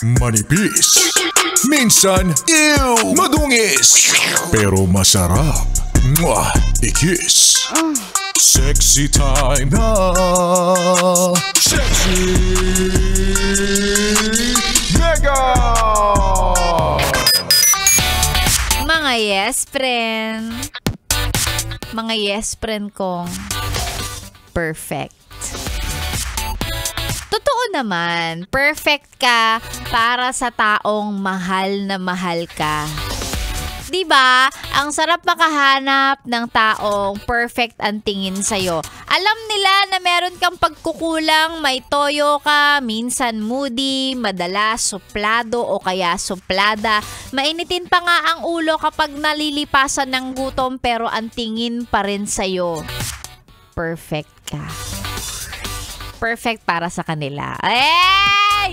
Manipis. Minsan, ew, madungis. Pero masarap. Mwah, ikis. Sexy time na. Sexy Mega! Mga yes friend. Mga yes friend kong perfect. Totoo naman, perfect ka para sa taong mahal na mahal ka. 'Di ba? Ang sarap makahanap ng taong perfect ang tingin sa'yo. Alam nila na meron kang pagkukulang, may toyo ka, minsan moody, madalas suplado o kaya suplada. Mainitin pa nga ang ulo kapag nalilipasan ng gutom pero ang tingin pa rin sa'yo. Perfect ka. Perfect para sa kanila. Ay!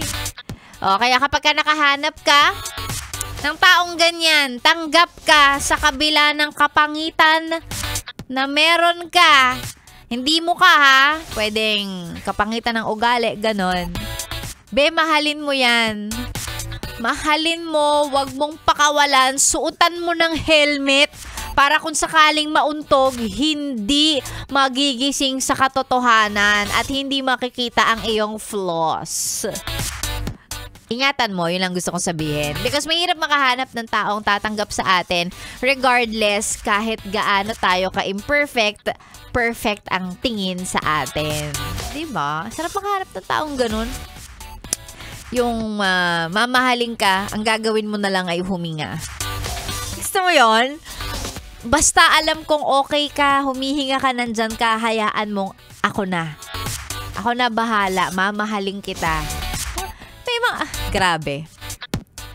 O, kaya kapag ka nakahanap ka ng taong ganyan, tanggap ka sa kabila ng kapangitan na meron ka. Hindi mo ka ha, pwedeng kapangitan ng ugali, ganon. Be, mahalin mo yan. Mahalin mo, wag mong pakawalan, suotan mo ng helmet para kung sakaling mauntog, hindi magigising sa katotohanan at hindi makikita ang iyong flaws. Ingatan mo, yun lang gusto kong sabihin. Because mahirap makahanap ng taong tatanggap sa atin regardless kahit gaano tayo ka-imperfect, perfect ang tingin sa atin. Diba? Sarap makahanap ng taong ganun. Yung mamahalin ka, ang gagawin mo na lang ay huminga. Gusto mo yun? Basta alam kong okay ka, humihinga ka, nandyan ka, hayaan mong ako na. Ako na bahala, mamahalin kita. Grabe.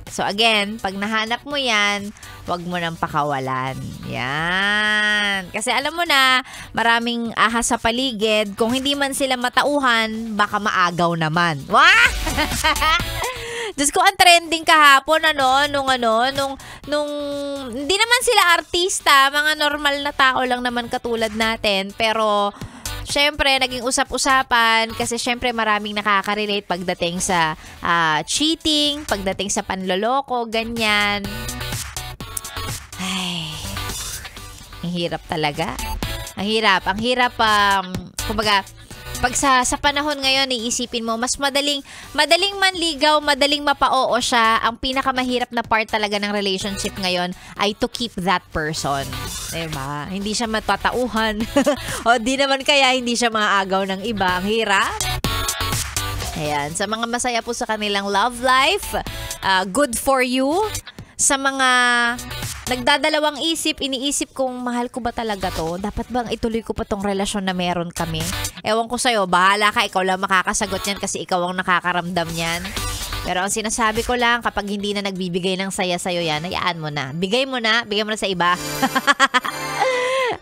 So again, pag nahanap mo yan, wag mo nang pakawalan. Yan. Kasi alam mo na, maraming ahas sa paligid. Kung hindi man sila matauhan, baka maagaw naman. Wah! Diyos ko, ang trending kahapon, nung hindi naman sila artista, mga normal na tao lang naman katulad natin. Pero syempre, naging usap-usapan kasi syempre maraming nakaka-relate pagdating sa cheating, pagdating sa panloloko, ganyan. Ay, ang hirap talaga. Ang hirap, kumbaga, pag sa panahon ngayon, iisipin mo, mas madaling manligaw, madaling mapa-oo siya. Ang pinakamahirap na part talaga ng relationship ngayon ay to keep that person. Diba? Hindi siya matatauhan. O di naman kaya hindi siya maagaw ng iba. Ang hirap. Ayan. Sa mga masaya po sa kanilang love life, good for you. Sa mga nagdadalawang isip, iniisip kung mahal ko ba talaga to? Dapat bang ituloy ko pa tong relasyon na meron kami? Ewan ko sa'yo, bahala ka, ikaw lang makakasagot yan kasi ikaw ang nakakaramdam yan. Pero ang sinasabi ko lang, kapag hindi na nagbibigay ng saya sa'yo yan, hayaan mo na. Bigay mo na sa iba.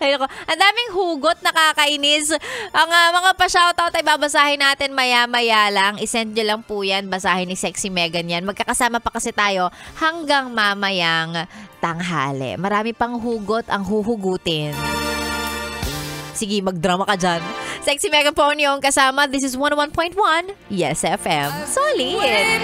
Ayun ko, ang daming hugot, nakakainis. Ang mga pa-shoutout ay babasahin natin maya-maya lang. I-send nyo lang po yan, basahin ni Sexy Megan yan. Magkakasama pa kasi tayo hanggang mamayang tanghali. Marami pang hugot ang huhugutin. Sige, magdrama ka dyan. Sexy Megan po yung kasama. This is 101.1 Yes FM. Solid!